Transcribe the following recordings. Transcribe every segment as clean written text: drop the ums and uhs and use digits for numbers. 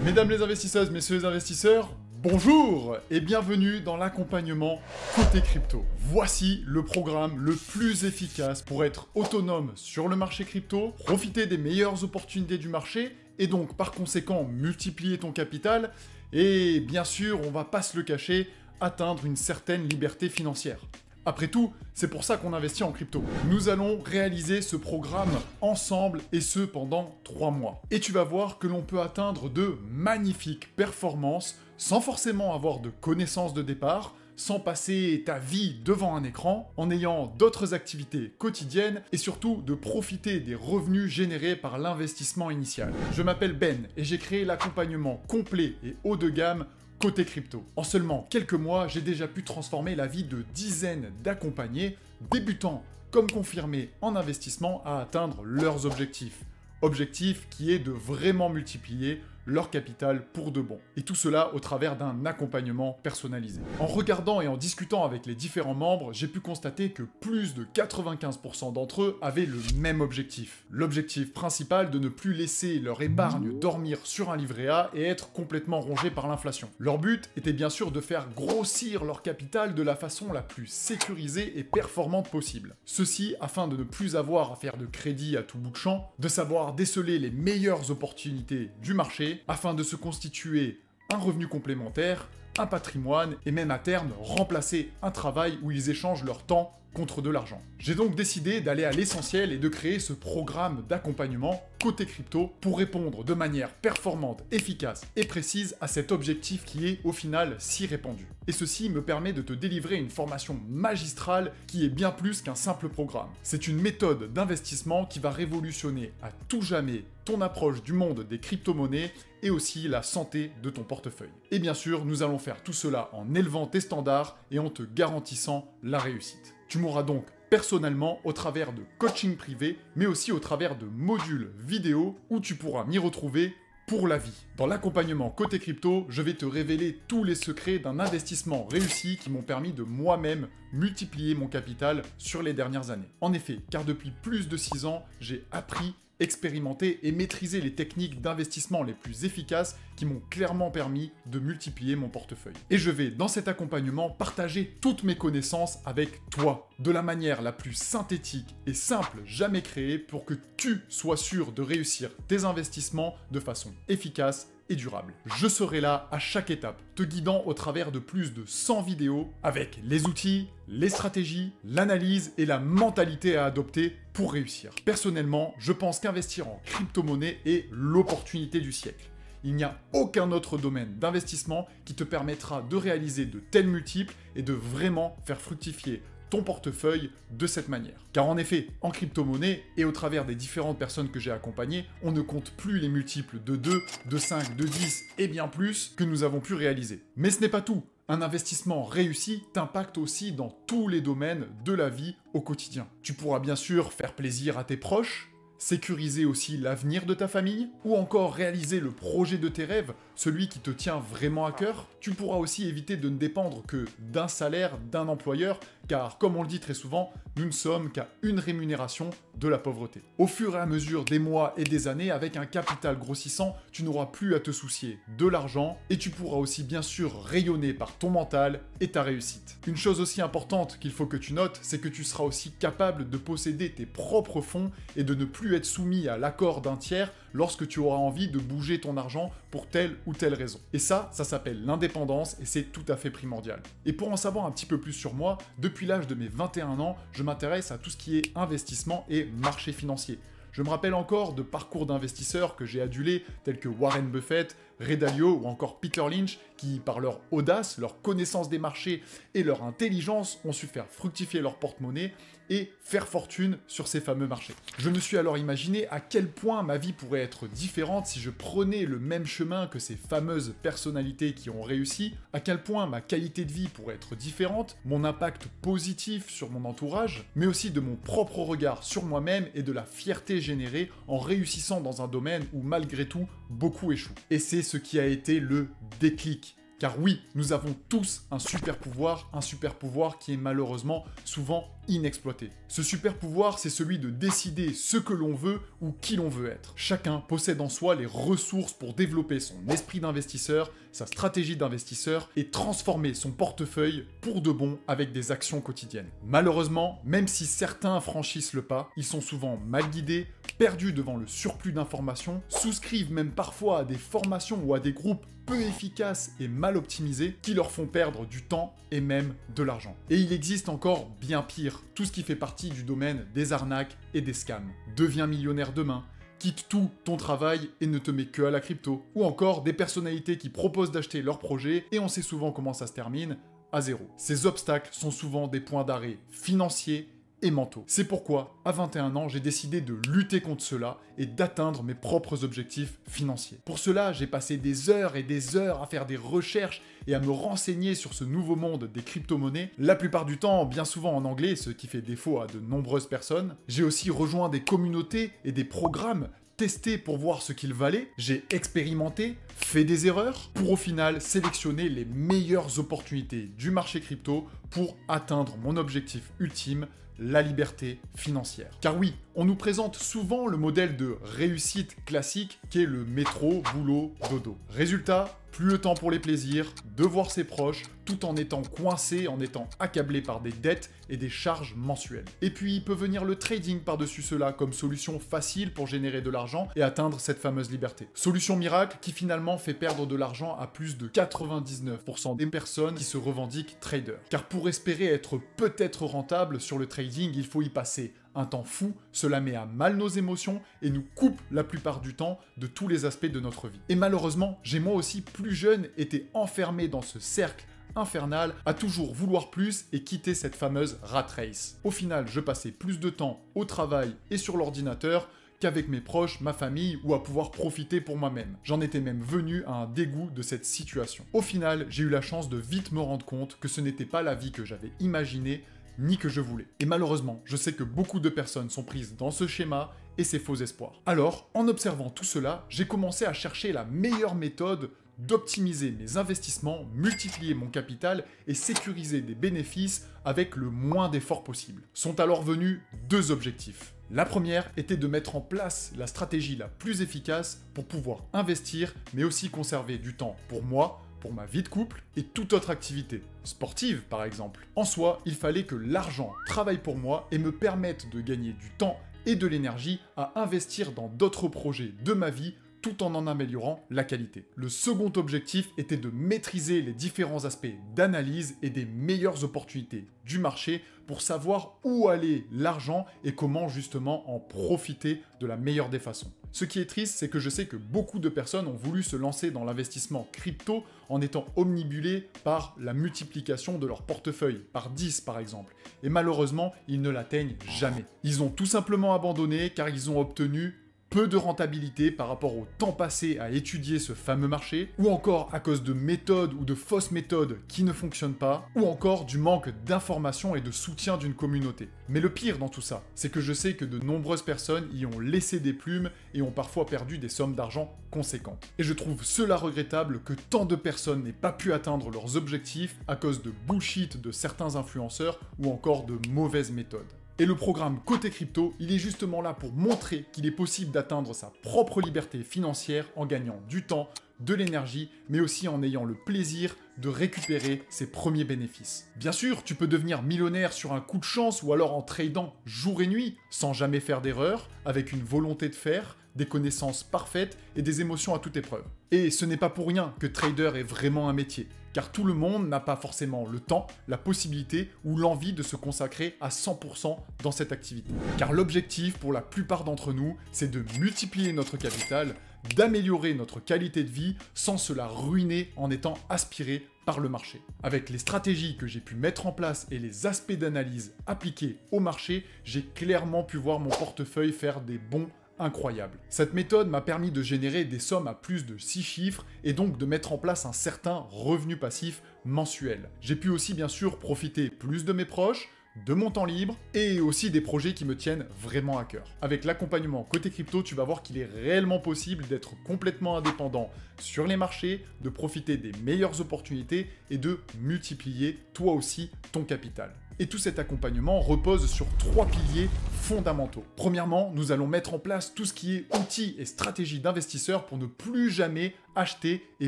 Mesdames les investisseuses, messieurs les investisseurs, bonjour et bienvenue dans l'accompagnement côté crypto. Voici le programme le plus efficace pour être autonome sur le marché crypto, profiter des meilleures opportunités du marché et donc par conséquent multiplier ton capital et bien sûr, on va pas se le cacher, atteindre une certaine liberté financière. Après tout, c'est pour ça qu'on investit en crypto. Nous allons réaliser ce programme ensemble et ce pendant 3 mois. Et tu vas voir que l'on peut atteindre de magnifiques performances sans forcément avoir de connaissances de départ, sans passer ta vie devant un écran, en ayant d'autres activités quotidiennes et surtout de profiter des revenus générés par l'investissement initial. Je m'appelle Ben et j'ai créé l'accompagnement complet et haut de gamme côté crypto. En seulement quelques mois, j'ai déjà pu transformer la vie de dizaines d'accompagnés, débutants comme confirmés en investissement, à atteindre leurs objectifs. Objectif qui est de vraiment multiplier leur capital pour de bon. Et tout cela au travers d'un accompagnement personnalisé. En regardant et en discutant avec les différents membres, j'ai pu constater que plus de 95% d'entre eux avaient le même objectif. L'objectif principal de ne plus laisser leur épargne dormir sur un livret A et être complètement rongé par l'inflation. Leur but était bien sûr de faire grossir leur capital de la façon la plus sécurisée et performante possible. Ceci afin de ne plus avoir à faire de crédit à tout bout de champ, de savoir déceler les meilleures opportunités du marché, afin de se constituer un revenu complémentaire, un patrimoine et même à terme remplacer un travail où ils échangent leur temps contre de l'argent. J'ai donc décidé d'aller à l'essentiel et de créer ce programme d'accompagnement côté crypto pour répondre de manière performante, efficace et précise à cet objectif qui est au final si répandu. Et ceci me permet de te délivrer une formation magistrale qui est bien plus qu'un simple programme. C'est une méthode d'investissement qui va révolutionner à tout jamais ton approche du monde des crypto-monnaies et aussi la santé de ton portefeuille. Et bien sûr, nous allons faire tout cela en élevant tes standards et en te garantissant la réussite. Tu m'auras donc personnellement au travers de coaching privé, mais aussi au travers de modules vidéo où tu pourras m'y retrouver pour la vie. Dans l'accompagnement côté crypto, je vais te révéler tous les secrets d'un investissement réussi qui m'ont permis de moi-même multiplier mon capital sur les dernières années. En effet, car depuis plus de 6 ans, j'ai appris, expérimenté et maîtrisé les techniques d'investissement les plus efficaces qui m'ont clairement permis de multiplier mon portefeuille. Et je vais, dans cet accompagnement, partager toutes mes connaissances avec toi, de la manière la plus synthétique et simple jamais créée pour que tu sois sûr de réussir tes investissements de façon efficace et durable. Je serai là à chaque étape, te guidant au travers de plus de 100 vidéos avec les outils, les stratégies, l'analyse et la mentalité à adopter pour réussir. Personnellement, je pense qu'investir en crypto-monnaie est l'opportunité du siècle. Il n'y a aucun autre domaine d'investissement qui te permettra de réaliser de tels multiples et de vraiment faire fructifier ton portefeuille de cette manière. Car en effet, en crypto-monnaie et au travers des différentes personnes que j'ai accompagnées, on ne compte plus les multiples de 2, de 5, de 10 et bien plus que nous avons pu réaliser. Mais ce n'est pas tout. Un investissement réussi t'impacte aussi dans tous les domaines de la vie au quotidien. Tu pourras bien sûr faire plaisir à tes proches, sécuriser aussi l'avenir de ta famille, ou encore réaliser le projet de tes rêves, celui qui te tient vraiment à cœur. Tu pourras aussi éviter de ne dépendre que d'un salaire, d'un employeur, car comme on le dit très souvent, nous ne sommes qu'à une rémunération de la pauvreté. Au fur et à mesure des mois et des années, avec un capital grossissant, tu n'auras plus à te soucier de l'argent, et tu pourras aussi bien sûr rayonner par ton mental et ta réussite. Une chose aussi importante qu'il faut que tu notes, c'est que tu seras aussi capable de posséder tes propres fonds et de ne plus être soumis à l'accord d'un tiers lorsque tu auras envie de bouger ton argent pour telle ou telle raison. Et ça s'appelle l'indépendance et c'est tout à fait primordial. Et pour en savoir un petit peu plus sur moi, depuis l'âge de mes 21 ans, je m'intéresse à tout ce qui est investissement et marché financier. Je me rappelle encore de parcours d'investisseurs que j'ai adulés, tels que Warren Buffett, Ray Dalio ou encore Peter Lynch, qui par leur audace, leur connaissance des marchés et leur intelligence ont su faire fructifier leur porte-monnaie et faire fortune sur ces fameux marchés. Je me suis alors imaginé à quel point ma vie pourrait être différente si je prenais le même chemin que ces fameuses personnalités qui ont réussi, à quel point ma qualité de vie pourrait être différente, mon impact positif sur mon entourage, mais aussi de mon propre regard sur moi-même et de la fierté générée en réussissant dans un domaine où malgré tout, beaucoup échouent. Et c'est ce qui a été le déclic. Car oui, nous avons tous un super pouvoir qui est malheureusement souvent inexploité. Ce super pouvoir, c'est celui de décider ce que l'on veut ou qui l'on veut être. Chacun possède en soi les ressources pour développer son esprit d'investisseur, sa stratégie d'investisseur et transformer son portefeuille pour de bon avec des actions quotidiennes. Malheureusement, même si certains franchissent le pas, ils sont souvent mal guidés, perdus devant le surplus d'informations, souscrivent même parfois à des formations ou à des groupes peu efficaces et mal optimisés qui leur font perdre du temps et même de l'argent. Et il existe encore bien pire, tout ce qui fait partie du domaine des arnaques et des scams. Deviens millionnaire demain, quitte tout ton travail et ne te mets que à la crypto. Ou encore des personnalités qui proposent d'acheter leur projet et on sait souvent comment ça se termine, à zéro. Ces obstacles sont souvent des points d'arrêt financiers et mentaux. C'est pourquoi, à 21 ans, j'ai décidé de lutter contre cela et d'atteindre mes propres objectifs financiers. Pour cela, j'ai passé des heures et des heures à faire des recherches et à me renseigner sur ce nouveau monde des crypto-monnaies, la plupart du temps bien souvent en anglais, ce qui fait défaut à de nombreuses personnes. J'ai aussi rejoint des communautés et des programmes testé pour voir ce qu'il valait, j'ai expérimenté, fait des erreurs, pour au final sélectionner les meilleures opportunités du marché crypto pour atteindre mon objectif ultime, la liberté financière. Car oui, on nous présente souvent le modèle de réussite classique qui est le métro, boulot, dodo. Résultat, plus le temps pour les plaisirs, de voir ses proches, tout en étant coincé, en étant accablé par des dettes et des charges mensuelles. Et puis, il peut venir le trading par-dessus cela comme solution facile pour générer de l'argent et atteindre cette fameuse liberté. Solution miracle qui finalement fait perdre de l'argent à plus de 99% des personnes qui se revendiquent traders. Car pour espérer être peut-être rentable sur le trading, il faut y passer un temps fou, cela met à mal nos émotions et nous coupe la plupart du temps de tous les aspects de notre vie. Et malheureusement, j'ai moi aussi plus jeune été enfermé dans ce cercle infernal à toujours vouloir plus et quitter cette fameuse rat race. Au final, je passais plus de temps au travail et sur l'ordinateur qu'avec mes proches, ma famille ou à pouvoir profiter pour moi-même. J'en étais même venu à un dégoût de cette situation. Au final, j'ai eu la chance de vite me rendre compte que ce n'était pas la vie que j'avais imaginée ni que je voulais. Et malheureusement, je sais que beaucoup de personnes sont prises dans ce schéma et ces faux espoirs. Alors, en observant tout cela, j'ai commencé à chercher la meilleure méthode d'optimiser mes investissements, multiplier mon capital et sécuriser des bénéfices avec le moins d'efforts possible. Sont alors venus deux objectifs. La première était de mettre en place la stratégie la plus efficace pour pouvoir investir, mais aussi conserver du temps pour moi, pour ma vie de couple et toute autre activité, sportive par exemple. En soi, il fallait que l'argent travaille pour moi et me permette de gagner du temps et de l'énergie à investir dans d'autres projets de ma vie tout en améliorant la qualité. Le second objectif était de maîtriser les différents aspects d'analyse et des meilleures opportunités du marché pour savoir où aller l'argent et comment justement en profiter de la meilleure des façons. Ce qui est triste, c'est que je sais que beaucoup de personnes ont voulu se lancer dans l'investissement crypto en étant omnibulés par la multiplication de leur portefeuille, par 10 par exemple. Et malheureusement, ils ne l'atteignent jamais. Ils ont tout simplement abandonné car ils ont obtenu peu de rentabilité par rapport au temps passé à étudier ce fameux marché, ou encore à cause de méthodes ou de fausses méthodes qui ne fonctionnent pas, ou encore du manque d'informations et de soutien d'une communauté. Mais le pire dans tout ça, c'est que je sais que de nombreuses personnes y ont laissé des plumes et ont parfois perdu des sommes d'argent conséquentes. Et je trouve cela regrettable que tant de personnes n'aient pas pu atteindre leurs objectifs à cause de bullshit de certains influenceurs ou encore de mauvaises méthodes. Et le programme Côté Crypto, il est justement là pour montrer qu'il est possible d'atteindre sa propre liberté financière en gagnant du temps, de l'énergie, mais aussi en ayant le plaisir de récupérer ses premiers bénéfices. Bien sûr, tu peux devenir millionnaire sur un coup de chance ou alors en tradant jour et nuit, sans jamais faire d'erreur, avec une volonté de faire, des connaissances parfaites et des émotions à toute épreuve. Et ce n'est pas pour rien que trader est vraiment un métier, car tout le monde n'a pas forcément le temps, la possibilité ou l'envie de se consacrer à 100% dans cette activité. Car l'objectif pour la plupart d'entre nous, c'est de multiplier notre capital, d'améliorer notre qualité de vie sans se la ruiner en étant aspiré par le marché. Avec les stratégies que j'ai pu mettre en place et les aspects d'analyse appliqués au marché, j'ai clairement pu voir mon portefeuille faire des bons incroyable. Cette méthode m'a permis de générer des sommes à plus de 6 chiffres et donc de mettre en place un certain revenu passif mensuel. J'ai pu aussi bien sûr profiter plus de mes proches, de mon temps libre et aussi des projets qui me tiennent vraiment à cœur. Avec l'accompagnement côté crypto, tu vas voir qu'il est réellement possible d'être complètement indépendant sur les marchés, de profiter des meilleures opportunités et de multiplier toi aussi ton capital. Et tout cet accompagnement repose sur 3 piliers fondamentaux. Premièrement, nous allons mettre en place tout ce qui est outils et stratégies d'investisseurs pour ne plus jamais acheter et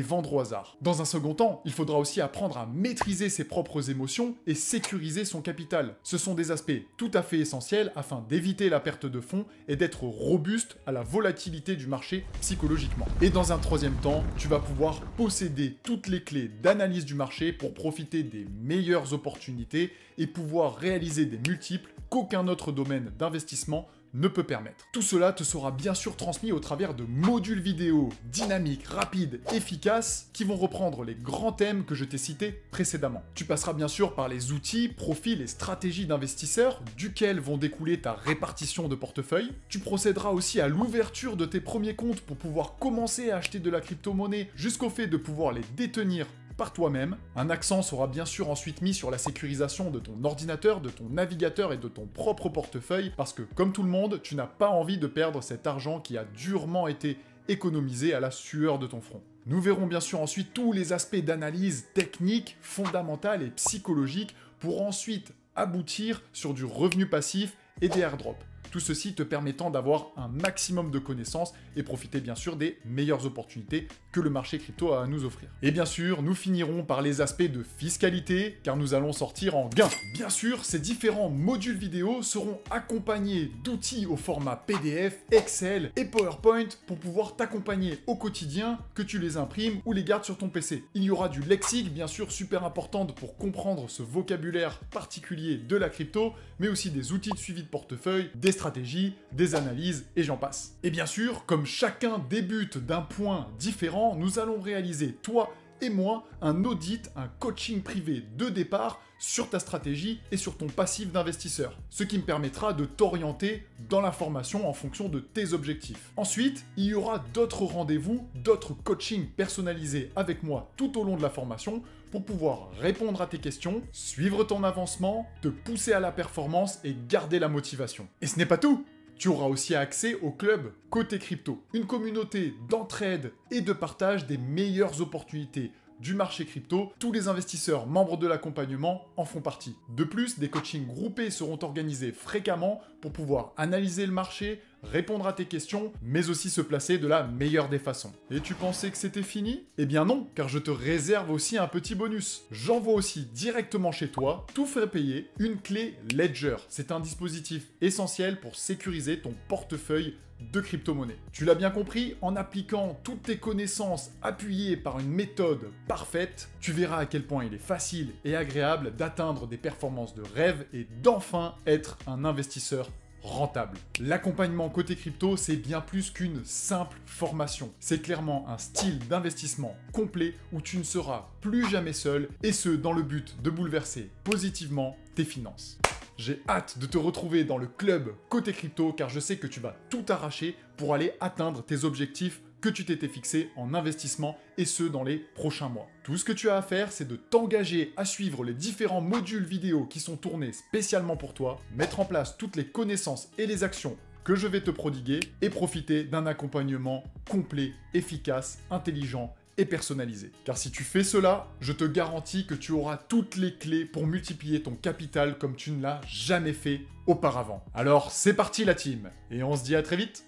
vendre au hasard. Dans un second temps, il faudra aussi apprendre à maîtriser ses propres émotions et sécuriser son capital. Ce sont des aspects tout à fait essentiels afin d'éviter la perte de fonds et d'être robuste à la volatilité du marché psychologiquement. Et dans un troisième temps, tu vas pouvoir posséder toutes les clés d'analyse du marché pour profiter des meilleures opportunités et pouvoir réaliser des multiples qu'aucun autre domaine d'investissement ne peut permettre. Tout cela te sera bien sûr transmis au travers de modules vidéo dynamiques, rapides, efficaces qui vont reprendre les grands thèmes que je t'ai cités précédemment. Tu passeras bien sûr par les outils, profils et stratégies d'investisseurs duquel vont découler ta répartition de portefeuille. Tu procéderas aussi à l'ouverture de tes premiers comptes pour pouvoir commencer à acheter de la crypto-monnaie jusqu'au fait de pouvoir les détenir par toi-même. Un accent sera bien sûr ensuite mis sur la sécurisation de ton ordinateur, de ton navigateur et de ton propre portefeuille parce que comme tout le monde, tu n'as pas envie de perdre cet argent qui a durement été économisé à la sueur de ton front. Nous verrons bien sûr ensuite tous les aspects d'analyse technique, fondamentale et psychologique pour ensuite aboutir sur du revenu passif et des airdrops. Tout ceci te permettant d'avoir un maximum de connaissances et profiter bien sûr des meilleures opportunités que le marché crypto a à nous offrir. Et bien sûr, nous finirons par les aspects de fiscalité, car nous allons sortir en gain. Bien sûr, ces différents modules vidéo seront accompagnés d'outils au format PDF, Excel et PowerPoint pour pouvoir t'accompagner au quotidien, que tu les imprimes ou les gardes sur ton PC. Il y aura du lexique, bien sûr, super importante pour comprendre ce vocabulaire particulier de la crypto, mais aussi des outils de suivi de portefeuille, des stratégies, des analyses et j'en passe. Et bien sûr, comme chacun débute d'un point différent, nous allons réaliser, toi et moi, un audit, un coaching privé de départ sur ta stratégie et sur ton passif d'investisseur, ce qui me permettra de t'orienter dans la formation en fonction de tes objectifs. Ensuite, il y aura d'autres rendez-vous, d'autres coachings personnalisés avec moi tout au long de la formation pour pouvoir répondre à tes questions, suivre ton avancement, te pousser à la performance et garder la motivation. Et ce n'est pas tout! Tu auras aussi accès au club Côté Crypto, une communauté d'entraide et de partage des meilleures opportunités du marché crypto. Tous les investisseurs membres de l'accompagnement en font partie. De plus, des coachings groupés seront organisés fréquemment pour pouvoir analyser le marché, répondre à tes questions, mais aussi se placer de la meilleure des façons. Et tu pensais que c'était fini? Eh bien non, car je te réserve aussi un petit bonus. J'envoie aussi directement chez toi, tout frais payé, une clé Ledger. C'est un dispositif essentiel pour sécuriser ton portefeuille de crypto-monnaie. Tu l'as bien compris, en appliquant toutes tes connaissances appuyées par une méthode parfaite, tu verras à quel point il est facile et agréable d'atteindre des performances de rêve et d'enfin être un investisseur rentable. L'accompagnement côté crypto, c'est bien plus qu'une simple formation. C'est clairement un style d'investissement complet où tu ne seras plus jamais seul et ce, dans le but de bouleverser positivement tes finances. J'ai hâte de te retrouver dans le club Côté Crypto car je sais que tu vas tout arracher pour aller atteindre tes objectifs que tu t'étais fixé en investissement et ce dans les prochains mois. Tout ce que tu as à faire, c'est de t'engager à suivre les différents modules vidéo qui sont tournés spécialement pour toi, mettre en place toutes les connaissances et les actions que je vais te prodiguer et profiter d'un accompagnement complet, efficace, intelligent et personnalisé. Car si tu fais cela, je te garantis que tu auras toutes les clés pour multiplier ton capital comme tu ne l'as jamais fait auparavant. Alors c'est parti la team, et on se dit à très vite.